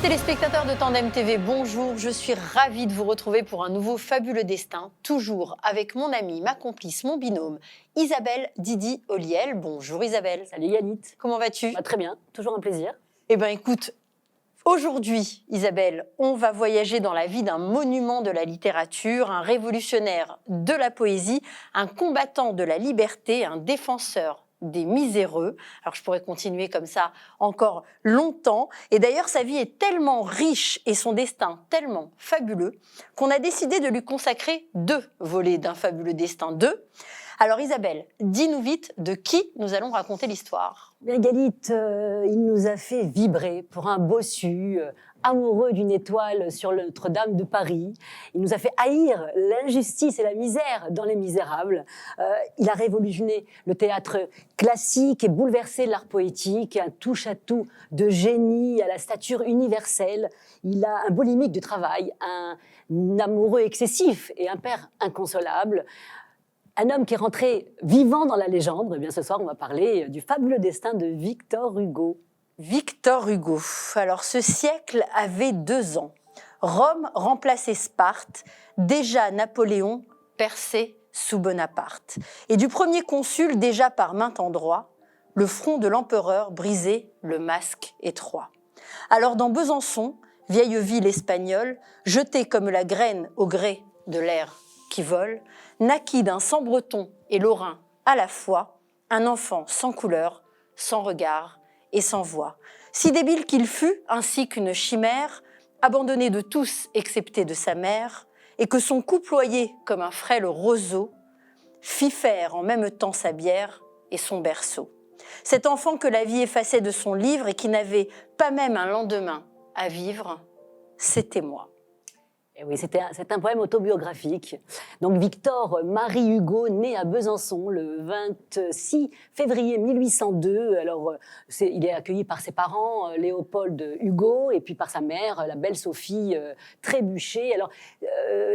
Téléspectateurs de Tandem TV, bonjour, je suis ravie de vous retrouver pour un nouveau Fabuleux Destin, toujours avec mon amie, ma complice, mon binôme, Isabelle Didi Oliel. Bonjour Isabelle. Salut Yannick. Comment vas-tu ? Très bien, toujours un plaisir. Eh bien écoute, aujourd'hui Isabelle, on va voyager dans la vie d'un monument de la littérature, un révolutionnaire de la poésie, un combattant de la liberté, un défenseur des miséreux. Alors je pourrais continuer comme ça encore longtemps. Et d'ailleurs, sa vie est tellement riche et son destin tellement fabuleux qu'on a décidé de lui consacrer 2 volets d'un Fabuleux Destin 2. Alors Isabelle, dis-nous vite de qui nous allons raconter l'histoire. Bien Galit, il nous a fait vibrer pour un bossu, amoureux d'une étoile sur Notre-Dame de Paris. Il nous a fait haïr l'injustice et la misère dans Les Misérables. Il a révolutionné le théâtre classique et bouleversé l'art poétique, un touche-à-tout de génie à la stature universelle. Il a un boulimique du travail, un amoureux excessif et un père inconsolable. Un homme qui est rentré vivant dans la légende. Eh bien, ce soir, on va parler du fabuleux destin de Victor Hugo. Victor Hugo. Alors, ce siècle avait 2 ans. Rome remplaçait Sparte. Déjà Napoléon perçait sous Bonaparte. Et du premier consul, déjà par maint endroit, le front de l'empereur brisait le masque étroit. Alors, dans Besançon, vieille ville espagnole, jetée comme la graine au gré de l'air qui vole, naquit d'un sang breton et lorrain à la fois, un enfant sans couleur, sans regard et sans voix. Si débile qu'il fut, ainsi qu'une chimère, abandonné de tous excepté de sa mère, et que son cou ployé comme un frêle roseau, fit faire en même temps sa bière et son berceau. Cet enfant que la vie effaçait de son livre et qui n'avait pas même un lendemain à vivre, c'était moi. Et oui, c'est un poème autobiographique. Donc Victor Marie Hugo, né à Besançon le 26 février 1802. Alors, il est accueilli par ses parents, Léopold Hugo, et puis par sa mère, la belle Sophie Trébuchet. Alors,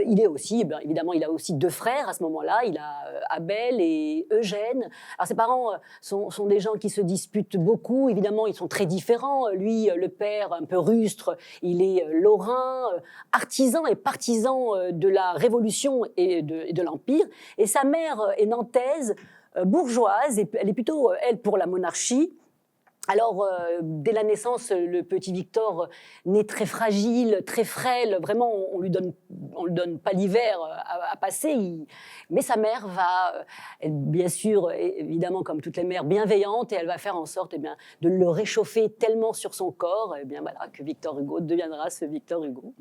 il est aussi, évidemment, il a aussi 2 frères à ce moment-là. Il a Abel et Eugène. Alors, ses parents sont des gens qui se disputent beaucoup. Évidemment, ils sont très différents. Lui, le père, un peu rustre, il est lorrain, artisan et partisan de la Révolution et de l'Empire. Et sa mère est nantaise, bourgeoise, et elle est plutôt, elle, pour la monarchie. Alors, dès la naissance, le petit Victor naît très fragile, très frêle. Vraiment, on lui donne pas l'hiver à passer. Mais sa mère va, bien sûr, évidemment, comme toutes les mères, bienveillante, et elle va faire en sorte de le réchauffer tellement sur son corps, voilà, que Victor Hugo deviendra ce Victor Hugo.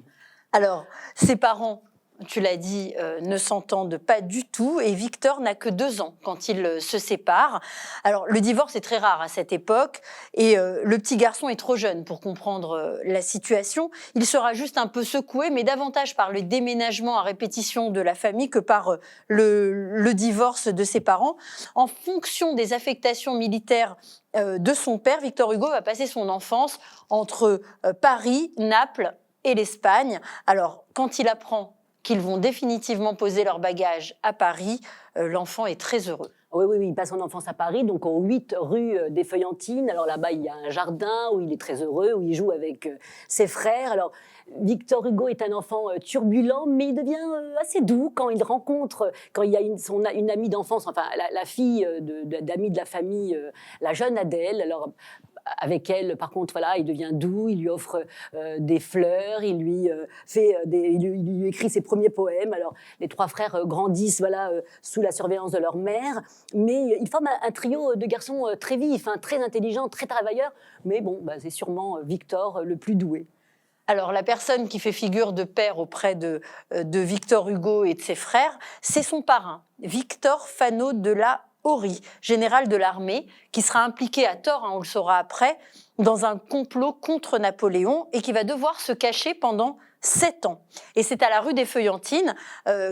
Alors, ses parents, tu l'as dit, ne s'entendent pas du tout et Victor n'a que 2 ans quand ils se séparent. Alors, le divorce est très rare à cette époque et le petit garçon est trop jeune pour comprendre la situation. Il sera juste un peu secoué, mais davantage par le déménagement à répétition de la famille que par le divorce de ses parents. En fonction des affectations militaires de son père, Victor Hugo va passer son enfance entre Paris, Naples et l'Espagne. Alors, quand il apprend qu'ils vont définitivement poser leurs bagages à Paris, l'enfant est très heureux. Oui, il passe son enfance à Paris, donc au 8 rue des Feuillantines. Alors là-bas, il y a un jardin où il est très heureux, où il joue avec ses frères. Alors, Victor Hugo est un enfant turbulent, mais il devient assez doux quand il rencontre, quand il y a une amie d'enfance, enfin la fille d'amis de la famille, la jeune Adèle. Alors, avec elle, par contre, voilà, il devient doux, il lui offre des fleurs, il lui écrit ses premiers poèmes. Alors, les 3 frères grandissent, voilà, sous la surveillance de leur mère, mais ils forment un trio de garçons très vifs, très intelligents, très travailleurs. Mais bon, c'est sûrement Victor le plus doué. Alors, la personne qui fait figure de père auprès de Victor Hugo et de ses frères, c'est son parrain, Victor Fano de la Horie, général de l'armée, qui sera impliqué à tort, on le saura après, dans un complot contre Napoléon et qui va devoir se cacher pendant 7 ans. Et c'est à la rue des Feuillantines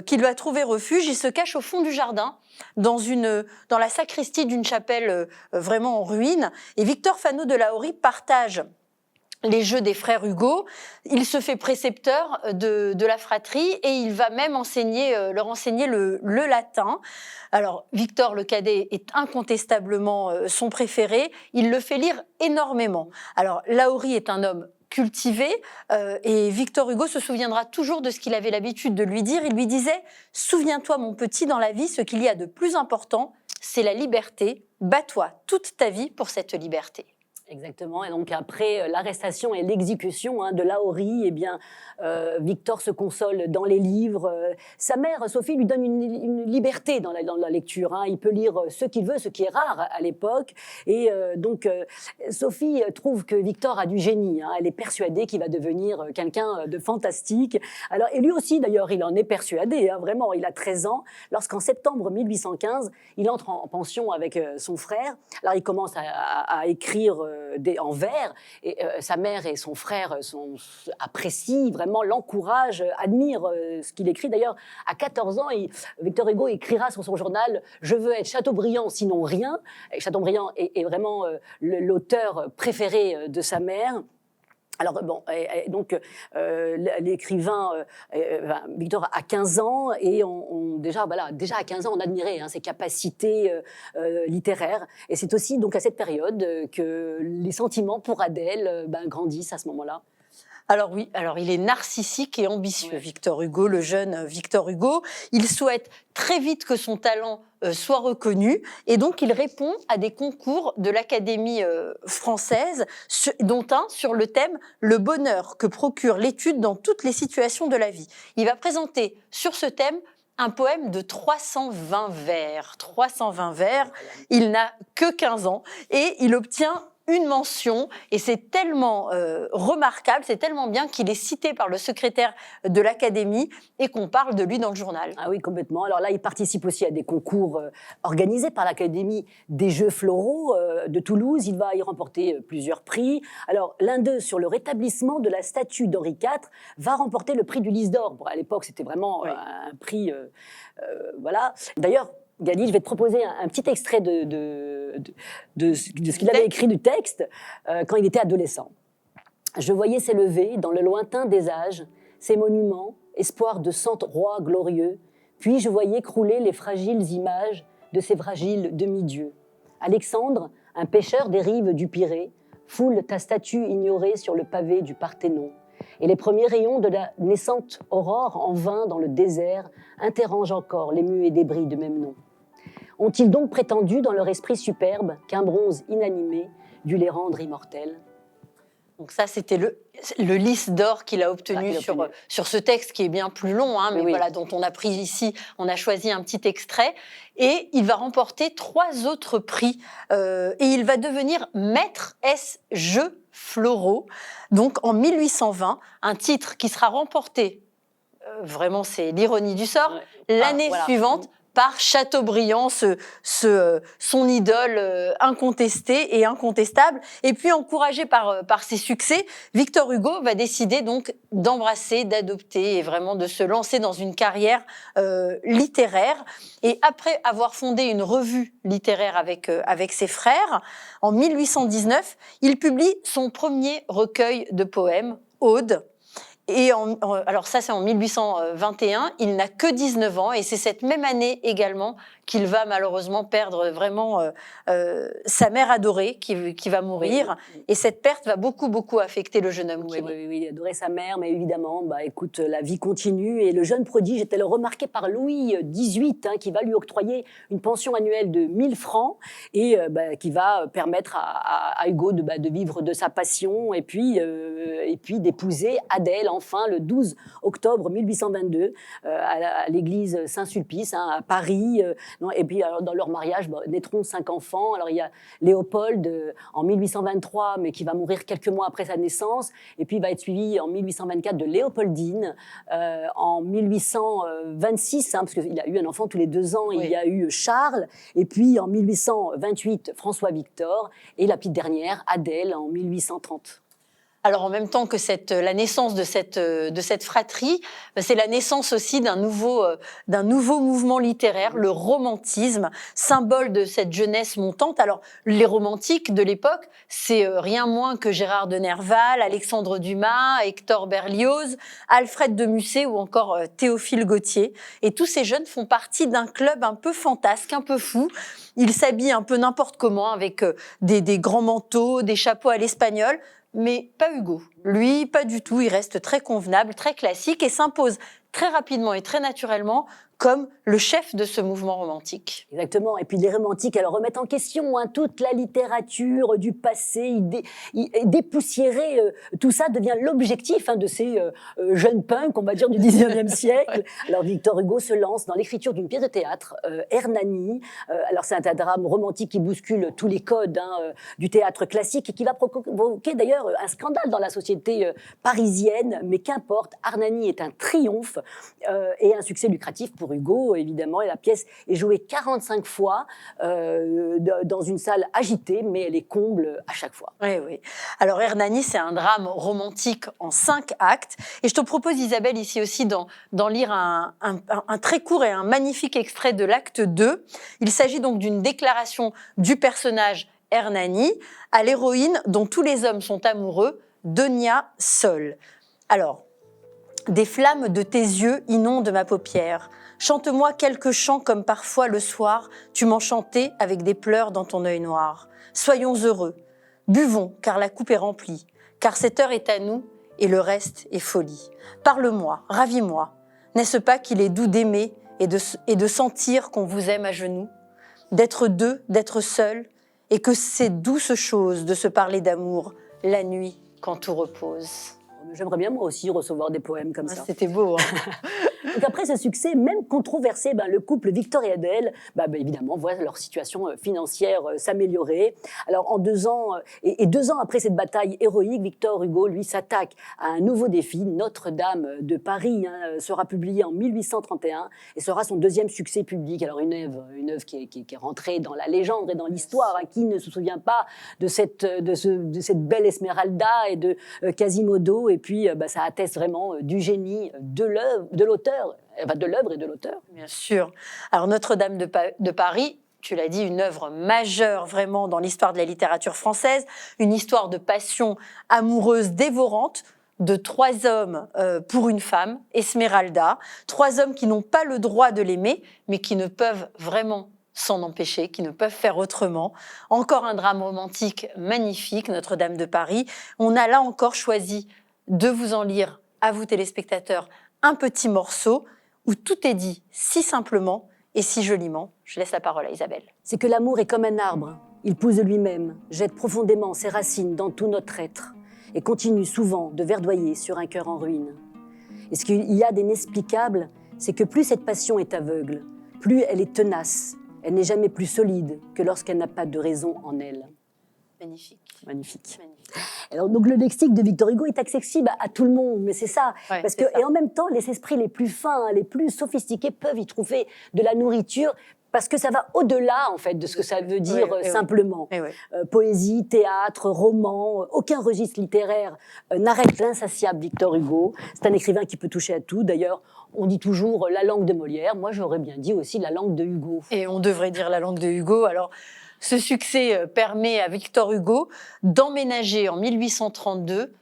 qu'il va trouver refuge. Il se cache au fond du jardin, dans la sacristie d'une chapelle vraiment en ruine. Et Victor Fano de la Horie partage les jeux des frères Hugo. Il se fait précepteur de la fratrie et il va même leur enseigner le latin. Alors, Victor le cadet est incontestablement son préféré. Il le fait lire énormément. Alors, Lahorie est un homme cultivé, et Victor Hugo se souviendra toujours de ce qu'il avait l'habitude de lui dire. Il lui disait « Souviens-toi, mon petit, dans la vie, ce qu'il y a de plus important, c'est la liberté. Bats-toi toute ta vie pour cette liberté. » Exactement. Et donc après l'arrestation et l'exécution de Lahorie, eh bien, Victor se console dans les livres. Sa mère, Sophie, lui donne une liberté dans la lecture. Il peut lire ce qu'il veut, ce qui est rare à l'époque. Et donc Sophie trouve que Victor a du génie. Elle est persuadée qu'il va devenir quelqu'un de fantastique. Alors, et lui aussi, d'ailleurs, il en est persuadé. Vraiment, il a 13 ans. Lorsqu'en septembre 1815, il entre en pension avec son frère. Alors, il commence à écrire en vers, et sa mère et son frère apprécient, vraiment l'encouragent, admirent ce qu'il écrit. D'ailleurs, à 14 ans, Victor Hugo écrira sur son journal « Je veux être Chateaubriand, sinon rien ». Et Chateaubriand est vraiment l'auteur préféré de sa mère. Alors bon, donc l'écrivain Victor a 15 ans et déjà à 15 ans on admirait ses capacités littéraires, et c'est aussi donc à cette période que les sentiments pour Adèle grandissent à ce moment-là. Alors oui, il est narcissique et ambitieux, ouais. Victor Hugo, le jeune Victor Hugo. Il souhaite très vite que son talent soit reconnu, et donc il répond à des concours de l'Académie française, dont un sur le thème « Le bonheur que procure l'étude dans toutes les situations de la vie ». Il va présenter sur ce thème un poème de 320 vers. 320 vers, il n'a que 15 ans et il obtient une mention, et c'est tellement remarquable, c'est tellement bien qu'il est cité par le secrétaire de l'Académie et qu'on parle de lui dans le journal. Ah oui, complètement. Alors là, il participe aussi à des concours organisés par l'Académie des Jeux Floraux de Toulouse. Il va y remporter plusieurs prix. Alors, l'un d'eux, sur le rétablissement de la statue d'Henri IV, va remporter le prix du Lys d'Or. Bon, à l'époque, c'était vraiment un prix... voilà. D'ailleurs, Gali, je vais te proposer un petit extrait de ce qu'il avait écrit du texte quand il était adolescent. « Je voyais s'élever dans le lointain des âges ces monuments, espoirs de 100 rois glorieux, puis je voyais crouler les fragiles images de ces fragiles demi-dieux. Alexandre, un pêcheur des rives du Pirée, foule ta statue ignorée sur le pavé du Parthénon. Et les premiers rayons de la naissante aurore en vain dans le désert interrogent encore les muets débris de même nom. Ont-ils donc prétendu dans leur esprit superbe qu'un bronze inanimé dut les rendre immortels ?» Donc ça, c'était le Lys d'Or qu'il a obtenu sur ce texte qui est bien plus long, mais oui. Voilà, dont on a pris ici, on a choisi un petit extrait. Et il va remporter 3 autres prix et il va devenir maître Jeux Floraux. Donc en 1820, un titre qui sera remporté, vraiment c'est l'ironie du sort, l'année suivante, par Chateaubriand, son idole incontestée et incontestable. Et puis, encouragé par ses succès, Victor Hugo va décider donc d'embrasser, d'adopter et vraiment de se lancer dans une carrière littéraire. Et après avoir fondé une revue littéraire avec ses frères, en 1819, il publie son premier recueil de poèmes, Aude. Et alors ça, c'est en 1821, il n'a que 19 ans, et c'est cette même année également qu'il va malheureusement perdre vraiment sa mère adorée qui va mourir. Oui. Et cette perte va beaucoup affecter le jeune homme. Oui, il adorait sa mère, mais évidemment, écoute, la vie continue. Et le jeune prodige est alors remarqué par Louis XVIII, qui va lui octroyer une pension annuelle de 1000 francs et qui va permettre à Hugo de vivre de sa passion et puis d'épouser Adèle, enfin, le 12 octobre 1822, à l'église Saint-Sulpice, à Paris. Et puis, alors, dans leur mariage, naîtront 5 enfants. Alors, il y a Léopold en 1823, mais qui va mourir quelques mois après sa naissance. Et puis, il va être suivi en 1824 de Léopoldine. En 1826, parce qu'il a eu un enfant tous les 2 ans, il y a eu Charles. Et puis, en 1828, François-Victor. Et la petite dernière, Adèle, en 1830. Alors en même temps que la naissance de cette fratrie, c'est la naissance aussi d'un nouveau mouvement littéraire, le romantisme, symbole de cette jeunesse montante. Alors les romantiques de l'époque, c'est rien moins que Gérard de Nerval, Alexandre Dumas, Hector Berlioz, Alfred de Musset ou encore Théophile Gautier. Et tous ces jeunes font partie d'un club un peu fantasque, un peu fou. Ils s'habillent un peu n'importe comment avec des grands manteaux, des chapeaux à l'espagnol. Mais pas Hugo. Lui, pas du tout. Il reste très convenable, très classique et s'impose très rapidement et très naturellement comme le chef de ce mouvement romantique. Exactement. Et puis les romantiques, elles remettent en question toute la littérature du passé, dépoussiérer tout ça devient l'objectif de ces jeunes punks, on va dire, du 19e siècle. Alors Victor Hugo se lance dans l'écriture d'une pièce de théâtre, Hernani. Alors c'est un drame romantique qui bouscule tous les codes du théâtre classique et qui va provoquer d'ailleurs un scandale dans la société parisienne. Mais qu'importe, Hernani est un triomphe et un succès lucratif pour Hugo, évidemment, et la pièce est jouée 45 fois dans une salle agitée, mais elle est comble à chaque fois. Oui, oui. Alors Hernani, c'est un drame romantique en 5 actes, et je te propose, Isabelle, ici aussi d'en lire un très court et un magnifique extrait de l'acte 2. Il s'agit donc d'une déclaration du personnage Hernani à l'héroïne dont tous les hommes sont amoureux, Donia Sol. Alors, des flammes de tes yeux inondent ma paupière. Chante-moi quelques chants comme parfois le soir, tu m'enchantais avec des pleurs dans ton œil noir. Soyons heureux, buvons car la coupe est remplie, car cette heure est à nous et le reste est folie. Parle-moi, ravis-moi, n'est-ce pas qu'il est doux d'aimer et de sentir qu'on vous aime à genoux, d'être deux, d'être seuls, et que c'est douce chose de se parler d'amour la nuit quand tout repose. J'aimerais bien moi aussi recevoir des poèmes comme ça. C'était beau. Hein. Donc après ce succès, même controversé, le couple Victor et Adèle, évidemment, voient leur situation financière s'améliorer. Alors en 2 ans, et 2 ans après cette bataille héroïque, Victor Hugo, lui, s'attaque à un nouveau défi. Notre-Dame de Paris sera publiée en 1831 et sera son 2e succès public. Alors une œuvre qui est rentrée dans la légende et dans l'histoire. Qui ne se souvient pas de cette belle Esmeralda et de Quasimodo. Et puis ça atteste vraiment du génie de l'auteur. De l'œuvre et de l'auteur. Bien sûr. Alors Notre-Dame de Paris, tu l'as dit, une œuvre majeure vraiment dans l'histoire de la littérature française, une histoire de passion amoureuse dévorante de 3 hommes pour une femme, Esmeralda, 3 hommes qui n'ont pas le droit de l'aimer, mais qui ne peuvent vraiment s'en empêcher, qui ne peuvent faire autrement. Encore un drame romantique magnifique, Notre-Dame de Paris. On a là encore choisi de vous en lire, à vous téléspectateurs, un petit morceau où tout est dit si simplement et si joliment. Je laisse la parole à Isabelle. C'est que l'amour est comme un arbre. Il pousse de lui-même, jette profondément ses racines dans tout notre être et continue souvent de verdoyer sur un cœur en ruine. Et ce qu'il y a d'inexplicable, c'est que plus cette passion est aveugle, plus elle est tenace. Elle n'est jamais plus solide que lorsqu'elle n'a pas de raison en elle. Magnifique. Magnifique. Alors, donc, le lexique de Victor Hugo est accessible à tout le monde, mais c'est ça. Ouais, parce que, et en même temps, les esprits les plus fins, les plus sophistiqués peuvent y trouver de la nourriture parce que ça va au-delà, en fait, de ce que ça veut dire simplement. Poésie, théâtre, roman, aucun registre littéraire n'arrête l'insatiable Victor Hugo. C'est un écrivain qui peut toucher à tout. D'ailleurs, on dit toujours la langue de Molière. Moi, j'aurais bien dit aussi la langue de Hugo. Et on devrait dire la langue de Hugo. Alors, ce succès permet à Victor Hugo d'emménager en 1832,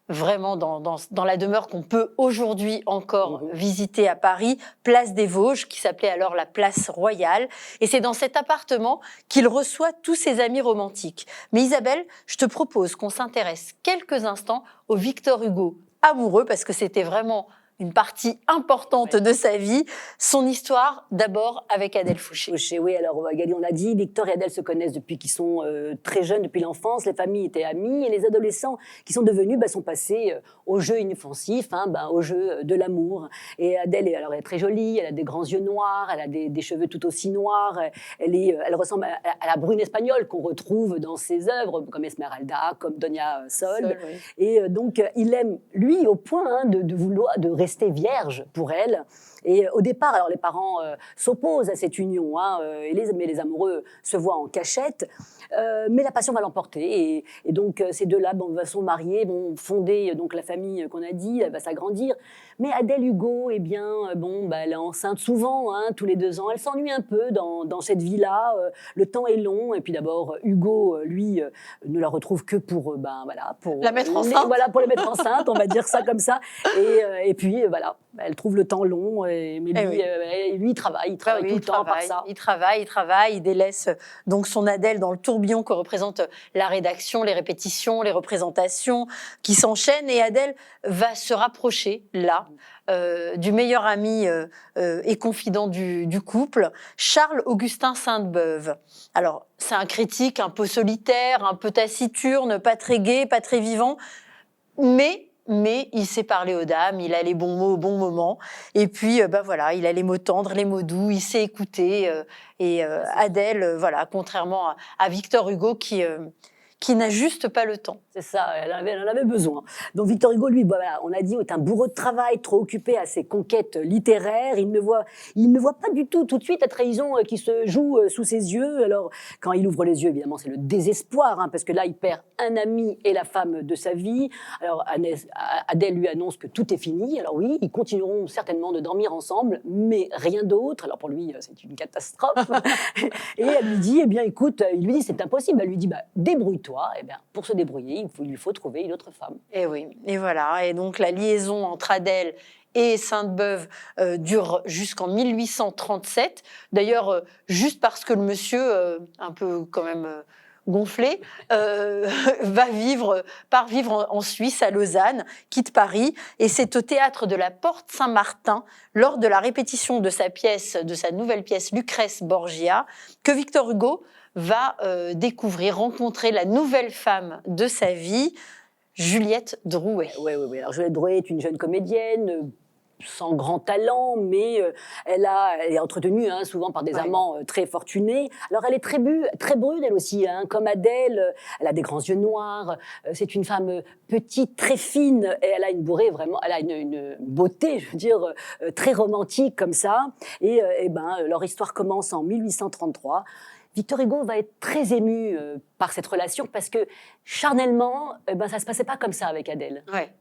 vraiment dans la demeure qu'on peut aujourd'hui encore visiter à Paris, place des Vosges, qui s'appelait alors la place Royale. Et c'est dans cet appartement qu'il reçoit tous ses amis romantiques. Mais Isabelle, je te propose qu'on s'intéresse quelques instants au Victor Hugo amoureux, parce que c'était vraiment une partie importante de sa vie, son histoire d'abord avec Adèle Fouché. Fouché, oui, alors Gali, on l'a dit, Victor et Adèle se connaissent depuis qu'ils sont très jeunes, depuis l'enfance, les familles étaient amies, et les adolescents qui sont devenus sont passés au jeu inoffensif, au jeu de l'amour. Et Adèle, elle est très jolie, elle a des grands yeux noirs, elle a des cheveux tout aussi noirs, elle ressemble à la brune espagnole qu'on retrouve dans ses œuvres, comme Esmeralda, comme Donia Sol. Oui. Et donc, il aime, lui, au point de vouloir, de rester vierge pour elle. Et au départ, alors les parents s'opposent à cette union, mais les amoureux se voient en cachette. Mais la passion va l'emporter. Et donc, ces deux-là vont se marier, vont fonder donc, la famille qu'on a dit, elle va s'agrandir. Mais Adèle Hugo, elle est enceinte souvent, tous les 2 ans. Elle s'ennuie un peu dans cette vie-là. Le temps est long. Et puis d'abord, Hugo, lui, ne la retrouve que pour la mettre enceinte. Voilà, pour la mettre enceinte, on va dire ça comme ça. Et puis, voilà. Elle trouve le temps long, mais lui, lui il travaille tout le temps par ça. Il travaille, il délaisse donc son Adèle dans le tourbillon que représente la rédaction, les répétitions, les représentations qui s'enchaînent. Et Adèle va se rapprocher, là, du meilleur ami et confident du couple, Charles-Augustin Sainte-Beuve. Alors, c'est un critique un peu solitaire, un peu taciturne, pas très gai, pas très vivant, mais il sait parler aux dames, il a les bons mots au bon moment. Et puis, voilà, il a les mots tendres, les mots doux, il sait écouter. Adèle, voilà, contrairement à Victor Hugo qui n'a juste pas le temps. C'est ça, elle en avait besoin. Donc Victor Hugo, lui, voilà, on a dit, est un bourreau de travail, trop occupé à ses conquêtes littéraires. Il ne voit pas du tout de suite la trahison qui se joue sous ses yeux. Alors, quand il ouvre les yeux, évidemment, c'est le désespoir, parce que là, il perd un ami et la femme de sa vie. Alors, Adèle lui annonce que tout est fini. Alors oui, ils continueront certainement de dormir ensemble, mais rien d'autre. Alors pour lui, c'est une catastrophe. Et elle lui dit, écoute, il lui dit, c'est impossible. Elle lui dit, débrouille-toi. Pour se débrouiller, il lui faut trouver une autre femme. Et oui, et voilà. Et donc la liaison entre Adèle et Sainte-Beuve dure jusqu'en 1837. D'ailleurs, juste parce que le monsieur, un peu quand même gonflé, part vivre en Suisse, à Lausanne, quitte Paris. Et c'est au théâtre de la Porte Saint-Martin, lors de la répétition de sa nouvelle pièce Lucrèce Borgia, que Victor Hugo va rencontrer la nouvelle femme de sa vie, Juliette Drouet. Oui. Alors Juliette Drouet est une jeune comédienne sans grand talent, mais elle est entretenue souvent par des amants très fortunés. Alors elle est très brune elle aussi, comme Adèle. Elle a des grands yeux noirs. C'est une femme petite, très fine, et elle a une bourrée vraiment. Elle a une beauté, je veux dire, très romantique comme ça. Et leur histoire commence en 1833. Victor Hugo va être très ému par cette relation parce que charnellement, ça se passait pas comme ça avec Adèle. Ouais.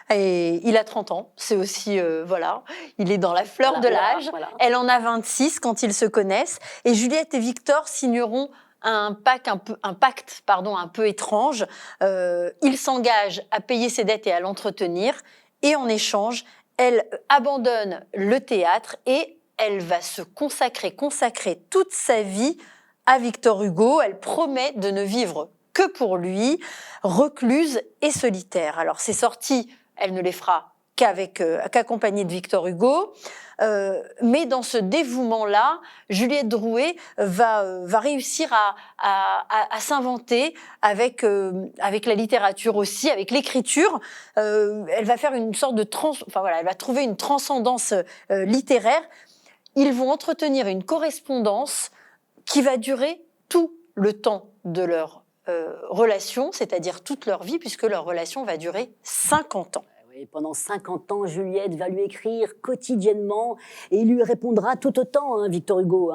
Et il a 30 ans, c'est aussi, il est dans la fleur de l'âge. Voilà. Elle en a 26 quand ils se connaissent. Et Juliette et Victor signeront un pacte un peu étrange. Il s'engage à payer ses dettes et à l'entretenir. Et en échange, elle abandonne le théâtre et elle va se consacrer toute sa vie à Victor Hugo. Elle promet de ne vivre que pour lui, recluse et solitaire. Alors, ces sorties, elle ne les fera qu'accompagnée de Victor Hugo. Mais dans ce dévouement-là, Juliette Drouet va réussir à s'inventer avec la littérature aussi, avec l'écriture. Elle va faire une sorte de elle va trouver une transcendance littéraire. Ils vont entretenir une correspondance qui va durer tout le temps de leur relation, c'est-à-dire toute leur vie, puisque leur relation va durer 50 ans. Et pendant 50 ans, Juliette va lui écrire quotidiennement et il lui répondra tout autant, Victor Hugo.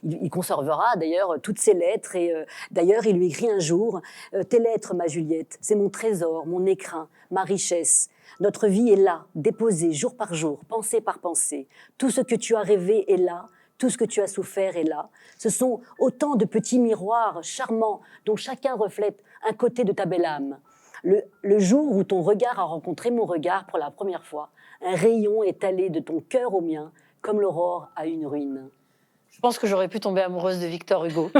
Il conservera d'ailleurs toutes ses lettres et d'ailleurs il lui écrit un jour « Tes lettres, ma Juliette, c'est mon trésor, mon écrin, ma richesse. Notre vie est là, déposée jour par jour, pensée par pensée. Tout ce que tu as rêvé est là, tout ce que tu as souffert est là. Ce sont autant de petits miroirs charmants dont chacun reflète un côté de ta belle âme. Le jour où ton regard a rencontré mon regard pour la première fois, un rayon est allé de ton cœur au mien, comme l'aurore à une ruine. » Je pense que j'aurais pu tomber amoureuse de Victor Hugo.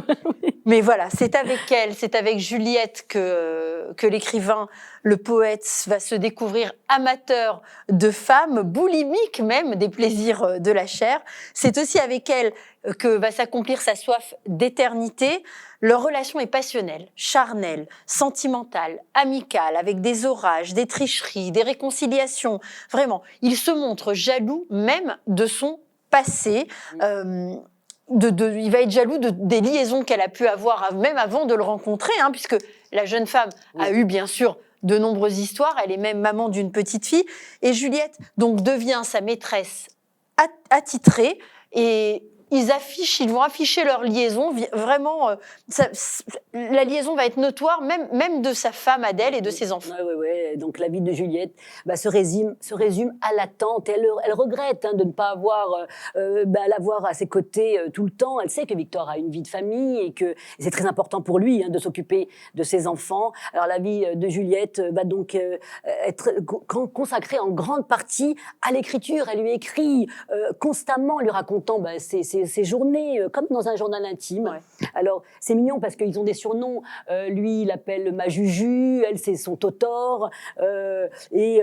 Mais voilà, c'est avec Juliette que l'écrivain, le poète, va se découvrir amateur de femmes, boulimique même des plaisirs de la chair. C'est aussi avec elle que va s'accomplir sa soif d'éternité. Leur relation est passionnelle, charnelle, sentimentale, amicale, avec des orages, des tricheries, des réconciliations. Vraiment, il se montre jaloux même de son passé. Il va être jaloux des liaisons qu'elle a pu avoir même avant de le rencontrer, puisque la jeune femme a eu bien sûr de nombreuses histoires, elle est même maman d'une petite fille, et Juliette donc devient sa maîtresse attitrée, et ils vont afficher leur liaison. Vraiment, la liaison va être notoire, même de sa femme Adèle et de ses enfants. Oui. Donc la vie de Juliette se résume à l'attente. Elle regrette de ne pas l'avoir à ses côtés tout le temps. Elle sait que Victor a une vie de famille et que c'est très important pour lui de s'occuper de ses enfants. Alors la vie de Juliette va donc être consacrée en grande partie à l'écriture. Elle lui écrit constamment, lui racontant ses journées, comme dans un journal intime. Ouais. Alors, c'est mignon parce qu'ils ont des surnoms. Lui, il l'appelle ma Juju, elle, c'est son Totor. Et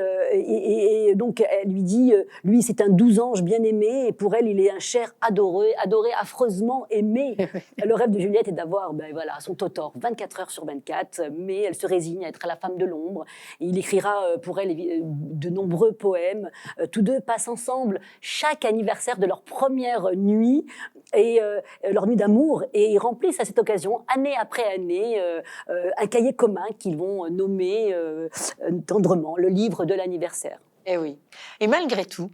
donc, elle lui dit, lui, c'est un doux ange bien aimé, et pour elle, il est un cher adoré affreusement aimé. Le rêve de Juliette est d'avoir son Totor 24 heures sur 24, mais elle se résigne à être la femme de l'ombre. Et il écrira pour elle de nombreux poèmes. Tous deux passent ensemble chaque anniversaire de leur première nuit et leur nuit d'amour, et ils remplissent à cette occasion, année après année, un cahier commun qu'ils vont nommer tendrement le livre de l'anniversaire. Et oui. Et malgré tout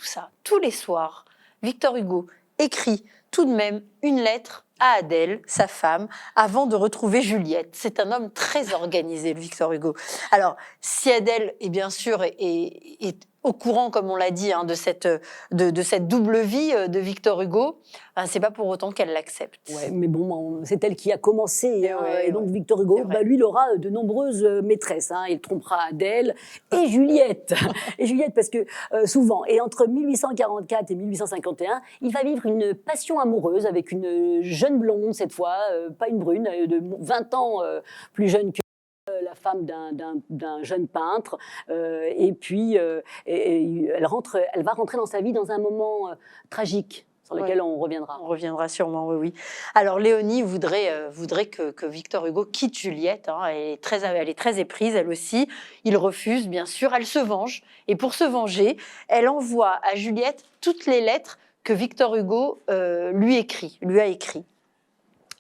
ça, tous les soirs, Victor Hugo écrit tout de même une lettre à Adèle, sa femme, avant de retrouver Juliette. C'est un homme très organisé, le Victor Hugo. Alors, si Adèle est bien sûr est au courant, comme on l'a dit, de cette double vie de Victor Hugo, c'est pas pour autant qu'elle l'accepte. Ouais, mais bon, c'est elle qui a commencé. Et donc Victor Hugo, lui, il aura de nombreuses maîtresses. Il trompera Adèle et Juliette. Et Juliette, parce que souvent, et entre 1844 et 1851, il va vivre une passion amoureuse avec une jeune blonde, cette fois, pas une brune, de 20 ans plus jeune que la femme d'un jeune peintre, et puis elle va rentrer dans sa vie dans un moment tragique sur lequel on reviendra. On reviendra sûrement, oui. Alors Léonie voudrait que Victor Hugo quitte Juliette. Elle est très éprise, elle aussi. Il refuse, bien sûr. Elle se venge. Et pour se venger, elle envoie à Juliette toutes les lettres que Victor Hugo lui a écrites.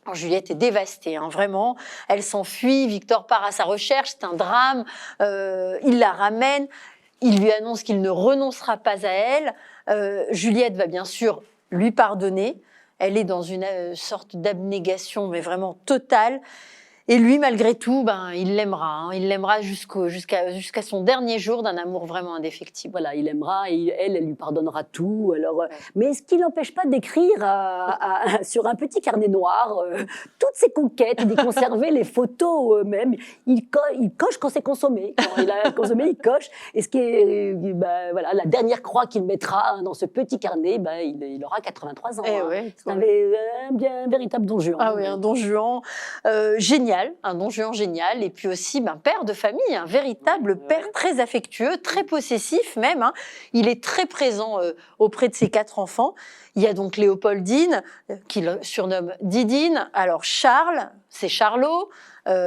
Alors, Juliette est dévastée, vraiment. Elle s'enfuit, Victor part à sa recherche, c'est un drame. Il la ramène, il lui annonce qu'il ne renoncera pas à elle. Juliette va bien sûr lui pardonner. Elle est dans une sorte d'abnégation, mais vraiment totale. Et lui, malgré tout, il l'aimera. Il l'aimera jusqu'à son dernier jour d'un amour vraiment indéfectible. Voilà, il l'aimera et elle lui pardonnera tout. Alors, mais ce qui l'empêche pas d'écrire sur un petit carnet noir toutes ses conquêtes, d'y conserver les photos même. Il coche quand c'est consommé. Quand il a consommé, il coche. Et ce qui est, la dernière croix qu'il mettra dans ce petit carnet, il aura 83 ans. C'est un véritable Don Juan. Ah oui, un Don Juan génial. Un Don Juan génial, et puis aussi père de famille, un véritable père très affectueux, très possessif même. Il est très présent auprès de ses 4 enfants. Il y a donc Léopoldine, qu'il surnomme Didine. Alors Charles, c'est Charlot.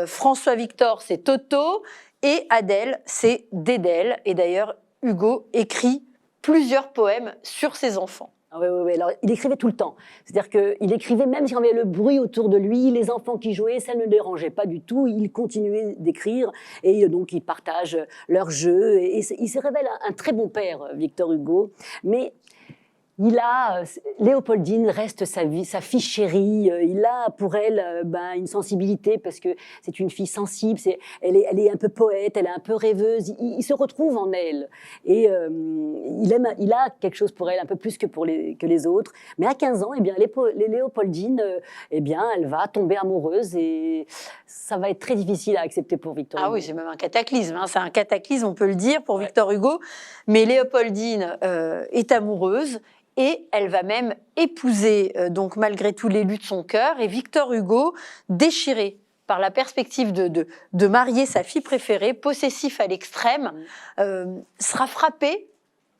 François-Victor, c'est Toto. Et Adèle, c'est Dédèle. Et d'ailleurs, Hugo écrit plusieurs poèmes sur ses enfants. Oui. Alors, il écrivait tout le temps. C'est-à-dire qu'il écrivait même si on avait le bruit autour de lui, les enfants qui jouaient, ça ne le dérangeait pas du tout. Il continuait d'écrire et donc il partage leurs jeux. Et il se révèle un très bon père, Victor Hugo. Mais Léopoldine reste sa fille chérie. Il a pour elle une sensibilité parce que c'est une fille sensible. Elle est un peu poète, elle est un peu rêveuse. Il se retrouve en elle et il a quelque chose pour elle un peu plus que que les autres. Mais à 15 ans, Léopoldine, elle va tomber amoureuse et ça va être très difficile à accepter pour Victor Hugo. Ah oui, c'est même un cataclysme. C'est un cataclysme, on peut le dire, pour Victor Hugo. Mais Léopoldine est amoureuse. Et elle va même épouser, donc malgré tout, l'élu de son cœur. Et Victor Hugo, déchiré par la perspective de marier sa fille préférée, possessif à l'extrême, sera frappé,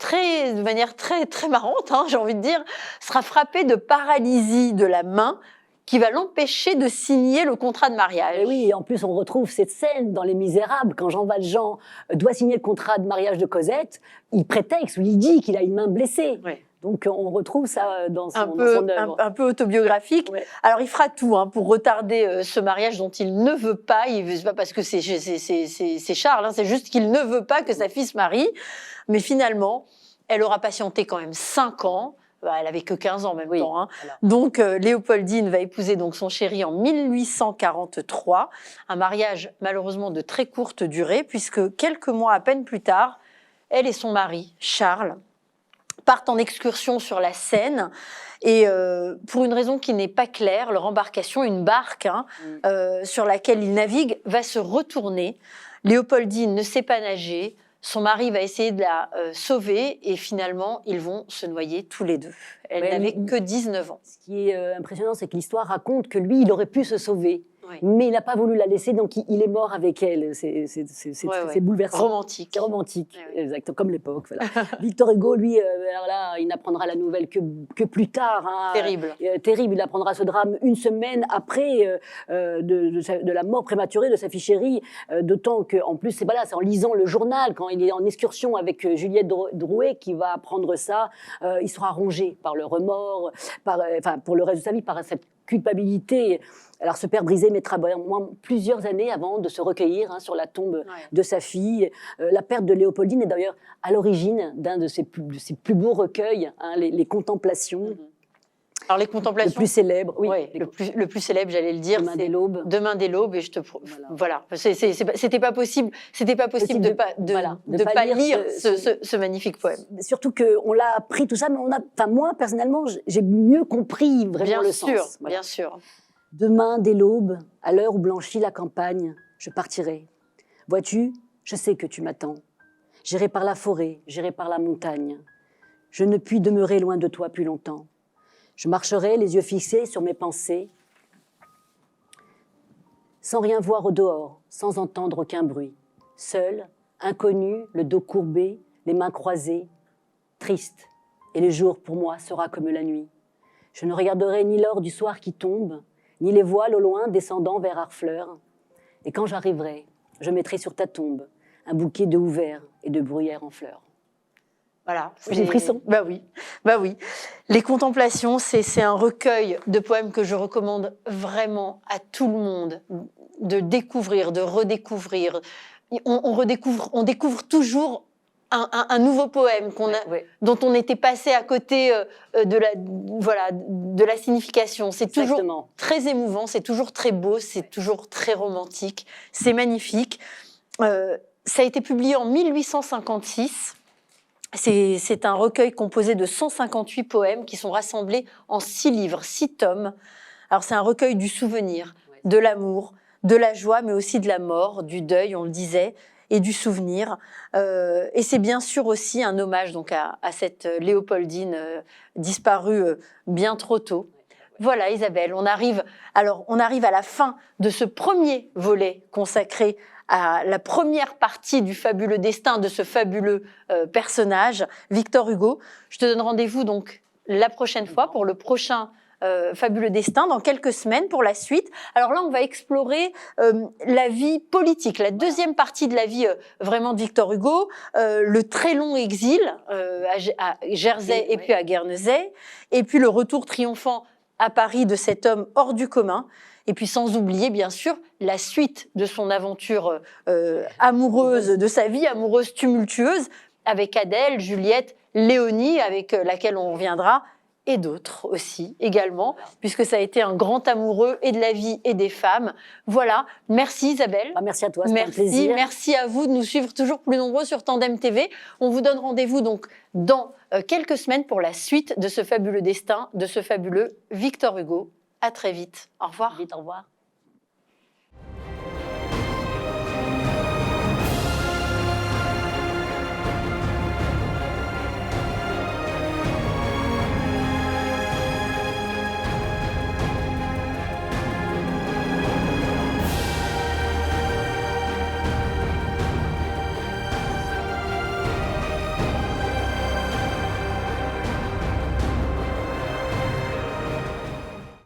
de manière très, très marrante, j'ai envie de dire, sera frappé de paralysie de la main qui va l'empêcher de signer le contrat de mariage. Et oui, en plus, on retrouve cette scène dans Les Misérables, quand Jean Valjean doit signer le contrat de mariage de Cosette, il prétexte ou il dit qu'il a une main blessée. Oui. Donc, on retrouve ça dans son œuvre. Un peu autobiographique. Ouais. Alors, il fera tout pour retarder ce mariage dont il ne veut pas. C'est pas parce que c'est Charles, c'est juste qu'il ne veut pas que sa fille se marie. Mais finalement, elle aura patienté quand même 5 ans. elle avait que 15 ans en même Oui, temps. Hein. voilà. Donc, Léopoldine va épouser donc son chéri en 1843. Un mariage malheureusement de très courte durée, puisque quelques mois à peine plus tard, elle et son mari, Charles, partent en excursion sur la Seine. Et pour une raison qui n'est pas claire, leur embarcation, une barque sur laquelle ils naviguent, va se retourner. Léopoldine ne sait pas nager. Son mari va essayer de la sauver et finalement, ils vont se noyer tous les deux. Elle n'avait que 19 ans. Ce qui est impressionnant, c'est que l'histoire raconte que lui, il aurait pu se sauver. Oui. Mais il n'a pas voulu la laisser, donc il est mort avec elle. C'est bouleversant. Romantique. C'est romantique, Oui. exactement, comme l'époque. Voilà. Victor Hugo, lui, alors là, il n'apprendra la nouvelle que plus tard. Hein. Terrible. Terrible, il apprendra ce drame une semaine après de la mort prématurée de sa fille chérie. D'autant qu'en plus, c'est en lisant le journal, quand il est en excursion avec Juliette Drouet, qui va apprendre ça, il sera rongé par le remords, pour le reste de sa vie, par cette culpabilité. Alors, ce père brisé mettra plusieurs années avant de se recueillir sur la tombe de sa fille. La perte de Léopoldine est d'ailleurs à l'origine d'un de ses plus beaux recueils, les Contemplations. Alors, les Contemplations. Le plus célèbre, oui. Le plus célèbre, j'allais le dire. Demain dès l'aube. Demain dès l'aube, et je te. Voilà. C'était pas possible de pas lire ce magnifique poème. Surtout qu'on l'a appris tout ça, mais moi, personnellement, j'ai mieux compris vraiment le sens. Bien sûr. Demain, dès l'aube, à l'heure où blanchit la campagne, je partirai. Vois-tu, je sais que tu m'attends. J'irai par la forêt, j'irai par la montagne. Je ne puis demeurer loin de toi plus longtemps. Je marcherai, les yeux fixés sur mes pensées, sans rien voir au dehors, sans entendre aucun bruit. Seul, inconnu, le dos courbé, les mains croisées, triste. Et le jour, pour moi, sera comme la nuit. Je ne regarderai ni l'or du soir qui tombe, ni les voiles au loin descendant vers Harfleur. Et quand j'arriverai, je mettrai sur ta tombe un bouquet de houverts et de bruyères en fleurs. Voilà. J'ai le frisson. Bah oui. Les Contemplations, c'est un recueil de poèmes que je recommande vraiment à tout le monde de découvrir, de redécouvrir. On découvre toujours un nouveau poème dont on était passé à côté de la signification. C'est toujours très émouvant, c'est toujours très beau, c'est toujours très romantique, c'est magnifique. Ça a été publié en 1856. C'est un recueil composé de 158 poèmes qui sont rassemblés en 6 livres, 6 tomes. Alors c'est un recueil du souvenir, de l'amour, de la joie, mais aussi de la mort, du deuil, on le disait, et du souvenir. Et c'est bien sûr aussi un hommage donc à cette Léopoldine disparue bien trop tôt. Voilà Isabelle, on arrive à la fin de ce premier volet consacré à la première partie du fabuleux destin de ce fabuleux personnage, Victor Hugo. Je te donne rendez-vous donc la prochaine fois pour le prochain fabuleux destin, dans quelques semaines pour la suite. Alors là, on va explorer la vie politique, la deuxième partie de la vie vraiment de Victor Hugo, le très long exil à Jersey et puis à Guernesey, et puis le retour triomphant à Paris de cet homme hors du commun. Et puis sans oublier, bien sûr, la suite de son aventure amoureuse, de sa vie amoureuse tumultueuse, avec Adèle, Juliette, Léonie, avec laquelle on reviendra, et d'autres aussi, également, puisque ça a été un grand amoureux et de la vie et des femmes. Voilà, merci Isabelle. Merci à toi, c'était un plaisir. Merci à vous de nous suivre toujours plus nombreux sur Tandem TV. On vous donne rendez-vous donc dans quelques semaines pour la suite de ce fabuleux destin, de ce fabuleux Victor Hugo. À très vite. Au revoir. Au revoir.